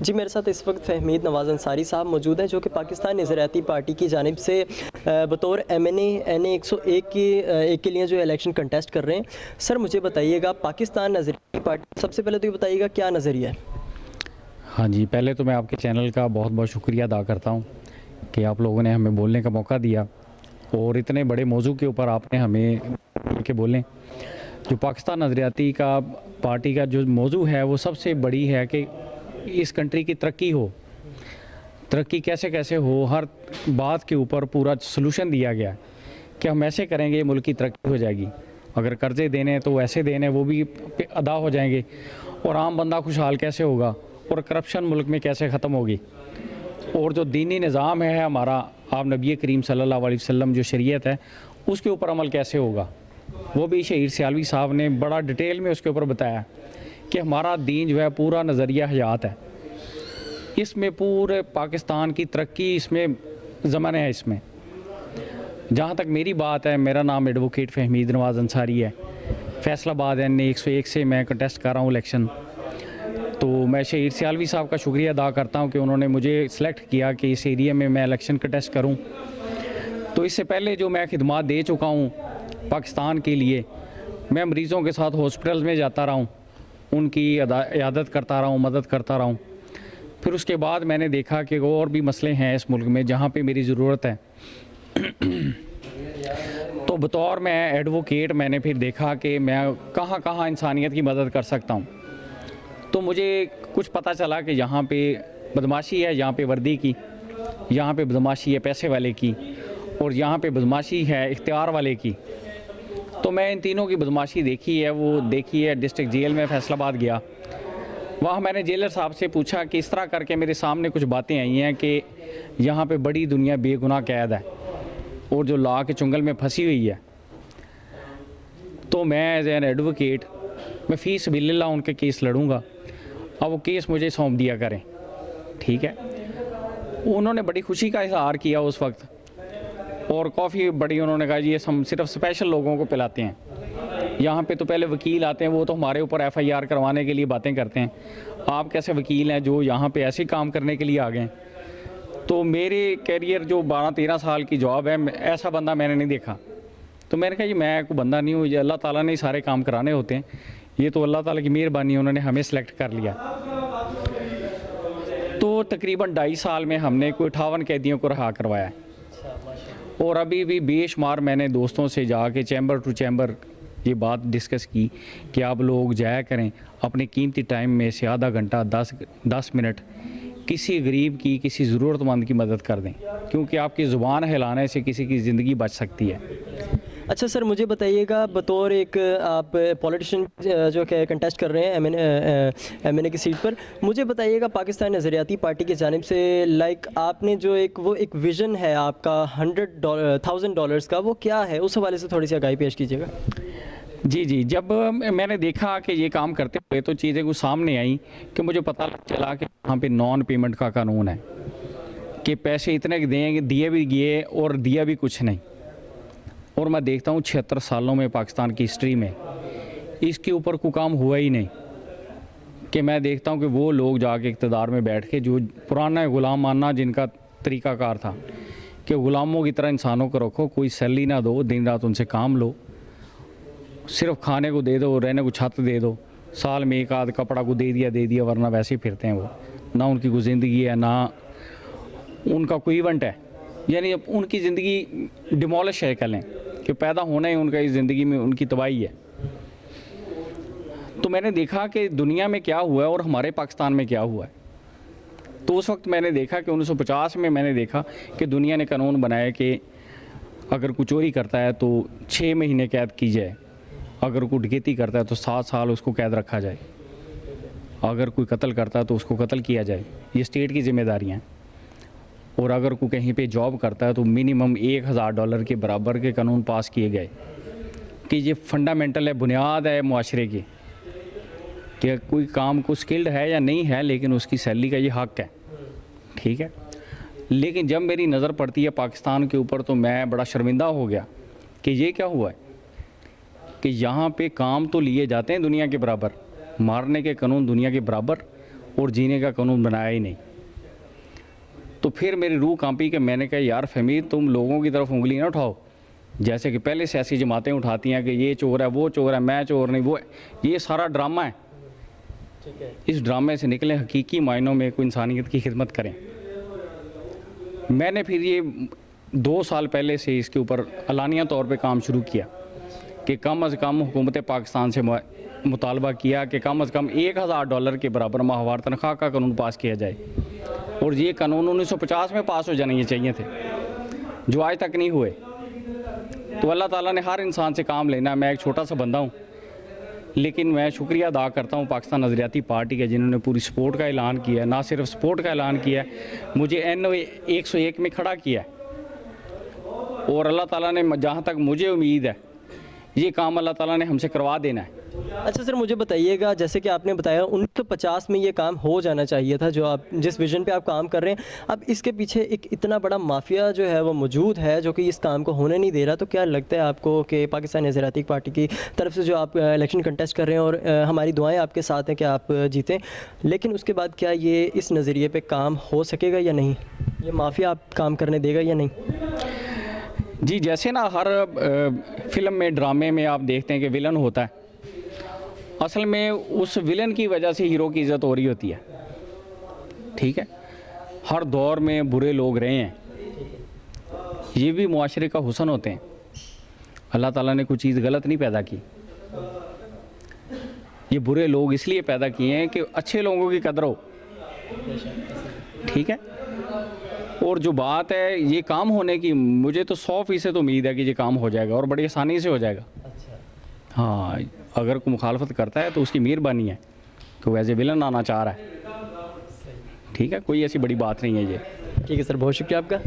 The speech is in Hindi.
जी, मेरे साथ इस वक्त फहमीद नवाज़ अंसारी साहब मौजूद हैं, जो कि पाकिस्तान नज़रियाती पार्टी की जानिब से बतौर MNA 101 के लिए जो इलेक्शन कंटेस्ट कर रहे हैं। सर मुझे बताइएगा, पाकिस्तान नज़रियाती पार्टी, सबसे पहले तो ये बताइएगा क्या नज़रिया है? हाँ जी, पहले तो मैं आपके चैनल का बहुत बहुत शुक्रिया अदा करता हूँ कि आप लोगों ने हमें बोलने का मौका दिया और इतने बड़े मौजू के ऊपर आपने हमें के बोलें। जो पाकिस्तान नज़रियाती का पार्टी का जो मौजू है वो सबसे बड़ी है कि इस कंट्री की तरक्की हो, तरक्की कैसे कैसे हो, हर बात के ऊपर पूरा सलूशन दिया गया है कि हम ऐसे करेंगे मुल्क की तरक्की हो जाएगी। अगर कर्ज़े देने तो ऐसे देने वो भी अदा हो जाएंगे और आम बंदा खुशहाल कैसे होगा और करप्शन मुल्क में कैसे ख़त्म होगी। और जो दीनी निज़ाम है हमारा, आप नबी करीम सल्लल्लाहु अलैहि वसल्लम जो शरीयत है उसके ऊपर अमल कैसे होगा, वो भी शहीद सियालवी साहब ने बड़ा डिटेल में उसके ऊपर बताया कि हमारा दीन जो है पूरा नज़रिया हयात है, इसमें पूरे पाकिस्तान की तरक्की इसमें ज़मन है। इसमें जहाँ तक मेरी बात है, मेरा नाम एडवोकेट फहमीद नवाज़ अंसारी है, फैसलाबाद NA 101 से मैं कंटेस्ट कर रहा हूँ इलेक्शन। तो मैं शहीद सियालवी साहब का शुक्रिया अदा करता हूँ कि उन्होंने मुझे सेलेक्ट किया कि इस एरिया में मैं इलेक्शन कंटेस्ट करूँ। तो इससे पहले जो मैं खिदमात दे चुका हूँ पाकिस्तान के लिए, मैं मरीज़ों के साथ हॉस्पिटल में जाता रहा हूँ, उनकी इयादत करता रहा हूँ, मदद करता रहा हूँ। फिर उसके बाद मैंने देखा कि और भी मसले हैं इस मुल्क में जहाँ पे मेरी ज़रूरत है। तो बतौर मैं एडवोकेट मैंने फिर देखा कि मैं कहाँ कहाँ इंसानियत की मदद कर सकता हूँ। तो मुझे कुछ पता चला कि यहाँ पे बदमाशी है, यहाँ पे वर्दी की, यहाँ पे बदमाशी है पैसे वाले की, और यहाँ पे बदमाशी है इख्तियार वाले की। तो मैं इन तीनों की बदमाशी देखी है डिस्ट्रिक्ट जेल में फैसलाबाद गया। वहाँ मैंने जेलर साहब से पूछा कि इस तरह करके मेरे सामने कुछ बातें आई हैं कि यहाँ पे बड़ी दुनिया बेगुनाह कैद है और जो लॉ के चुंगल में फंसी हुई है। तो मैं एज एन एडवोकेट मैं फ़ी सबिलिल्लाह उनके केस लड़ूंगा। अब वो केस मुझे सौंप दिया करें, ठीक है। उन्होंने बड़ी खुशी का इजहार किया उस वक्त, और कॉफ़ी बड़ी उन्होंने कहा जी हम सिर्फ स्पेशल लोगों को पिलाते हैं, यहाँ पे तो पहले वकील आते हैं, वो तो हमारे ऊपर FIR करवाने के लिए बातें करते हैं, आप कैसे वकील हैं जो यहाँ पे ऐसे काम करने के लिए आ गए। तो मेरे कैरियर जो 12-13 साल की जॉब है, ऐसा बंदा मैंने नहीं देखा। तो मैंने कहा जी मैं कोई बंदा नहीं हूँ, ये अल्लाह ताला ने सारे काम कराने होते हैं, ये तो अल्लाह ताला की मेहरबानी, उन्होंने हमें सेलेक्ट कर लिया। तो तकरीबन 2.5 साल में हमने कोई 58 कैदियों को रहा करवाया है। और अभी भी बेशुमार मैंने दोस्तों से जाके चैम्बर टू चैम्बर ये बात डिस्कस की कि आप लोग जाया करें, अपने कीमती टाइम में से आधा घंटा 10 मिनट किसी गरीब की, किसी ज़रूरतमंद की मदद कर दें, क्योंकि आपकी ज़ुबान हिलाने से किसी की ज़िंदगी बच सकती है। अच्छा सर, मुझे बताइएगा, बतौर एक आप पॉलिटिशियन जो कि कंटेस्ट कर रहे हैं MNA की सीट पर, मुझे बताइएगा पाकिस्तान नज़रियाती पार्टी की जानिब से आपने जो एक विज़न है आपका $100,000 का, वो क्या है? उस हवाले से थोड़ी सी आगाही पेश कीजिएगा। जी, जब मैंने देखा कि ये काम करते हुए तो चीज़ें कुछ सामने आई कि मुझे पता चला कि यहाँ पे नॉन पेमेंट का कानून है कि पैसे इतने देंगे, दिए भी गए और दिया भी कुछ नहीं। और मैं देखता हूँ 76 सालों में पाकिस्तान की हिस्ट्री में इसके ऊपर कोई काम हुआ ही नहीं। कि मैं देखता हूँ कि वो लोग जाके इक़्तिदार में बैठ के जो पुराना गुलाम मानना जिनका तरीक़ाकार था कि ग़ुलामों की तरह इंसानों को रखो, कोई सैलरी ना दो, दिन रात उनसे काम लो, सिर्फ खाने को दे दो, रहने को छत दे दो, साल में एक आध कपड़ा को दे दिया, वरना वैसे ही फिरते हैं वो, ना उनकी कोई ज़िंदगी है ना उनका कोई इवेंट है। यानी अब उनकी ज़िंदगी डिमोलिश है, कहें कि पैदा होना ही उनका इस ज़िंदगी में उनकी तबाही है। तो मैंने देखा कि दुनिया में क्या हुआ है और हमारे पाकिस्तान में क्या हुआ है। तो उस वक्त मैंने देखा कि 1950 में मैंने देखा कि दुनिया ने कानून बनाया कि अगर कोई चोरी करता है तो 6 महीने कैद की जाए, अगर कोई डकैती करता है तो 7 साल उसको कैद रखा जाए, अगर कोई कत्ल करता है तो उसको कत्ल किया जाए। ये स्टेट की जिम्मेदारियाँ हैं। और अगर कोई कहीं पे जॉब करता है तो मिनिमम $1,000 के बराबर के कानून पास किए गए कि ये फंडामेंटल है, बुनियाद है मुआशरे की, कि कोई काम को स्किल्ड है या नहीं है लेकिन उसकी सैलरी का ये हक़ है, ठीक है। लेकिन जब मेरी नज़र पड़ती है पाकिस्तान के ऊपर तो मैं बड़ा शर्मिंदा हो गया कि ये क्या हुआ है कि यहाँ पे काम तो लिए जाते हैं दुनिया के बराबर, मारने के कानून दुनिया के बराबर, और जीने का कानून बनाया ही नहीं। तो फिर मेरी रूह कांपी कि मैंने कहा यार फहमी, तुम लोगों की तरफ उंगली ना उठाओ, जैसे कि पहले सियासी जमातें उठाती हैं कि ये चोर है, वो चोर है, मैं चोर नहीं, वो ये सारा ड्रामा है। ठीक है। इस ड्रामे से निकले, हकीकी मायनों में कोई इंसानियत की खिदमत करें। मैंने फिर ये 2 साल पहले से इसके ऊपर अलानिया तौर पे काम शुरू किया कि कम अज़ कम हुकूमत पाकिस्तान से मुतालबा किया कि कम अज़ कम $1000 के बराबर माहवार तनख्वाह का कानून पास किया जाए। और ये कानून 1950 में पास हो जाने चाहिए थे, जो आज तक नहीं हुए। तो अल्लाह ताला ने हर इंसान से काम लेना। मैं एक छोटा सा बंदा हूँ, लेकिन मैं शुक्रिया अदा करता हूँ पाकिस्तान नज़रियाती पार्टी का, जिन्होंने पूरी सपोर्ट का ऐलान किया। ना सिर्फ सपोर्ट का ऐलान किया, मुझे NO 101 में खड़ा किया। और अल्लाह ताला ने, जहाँ तक मुझे उम्मीद है, ये काम अल्लाह ताला ने हमसे करवा देना है। अच्छा सर, मुझे बताइएगा, जैसे कि आपने बताया 1950 में ये काम हो जाना चाहिए था, जो आप जिस विज़न पे आप काम कर रहे हैं। अब इसके पीछे एक इतना बड़ा माफिया जो है वो मौजूद है, जो कि इस काम को होने नहीं दे रहा। तो क्या लगता है आपको कि पाकिस्तान नज़रियाती पार्टी की तरफ से जो आप इलेक्शन कंटेस्ट कर रहे हैं, और हमारी दुआएं आपके साथ हैं कि आप जीतें, लेकिन उसके बाद क्या ये इस नज़रिए पे काम हो सकेगा या नहीं? ये माफिया आप काम करने देगा या नहीं? जी, जैसे ना हर फिल्म में, ड्रामे में आप देखते हैं कि विलन होता है, असल में उस विलन की वजह से हीरो की इज़्ज़त हो रही होती है। ठीक है, हर दौर में बुरे लोग रहे हैं, ये भी मुआशरे का हुस्न होते हैं। अल्लाह ताला ने कोई चीज़ गलत नहीं पैदा की। ये बुरे लोग इसलिए पैदा किए हैं कि अच्छे लोगों की कदर हो। ठीक है, और जो बात है ये काम होने की, मुझे तो 100% उम्मीद है कि ये काम हो जाएगा और बड़ी आसानी से हो जाएगा। हाँ, अगर कोई मुखालफत करता है तो उसकी मेहरबानी है कि वो एज ए विलन आना चाह रहा है। ठीक है, कोई ऐसी बड़ी बात नहीं है ये। ठीक है सर, बहुत शुक्रिया आपका।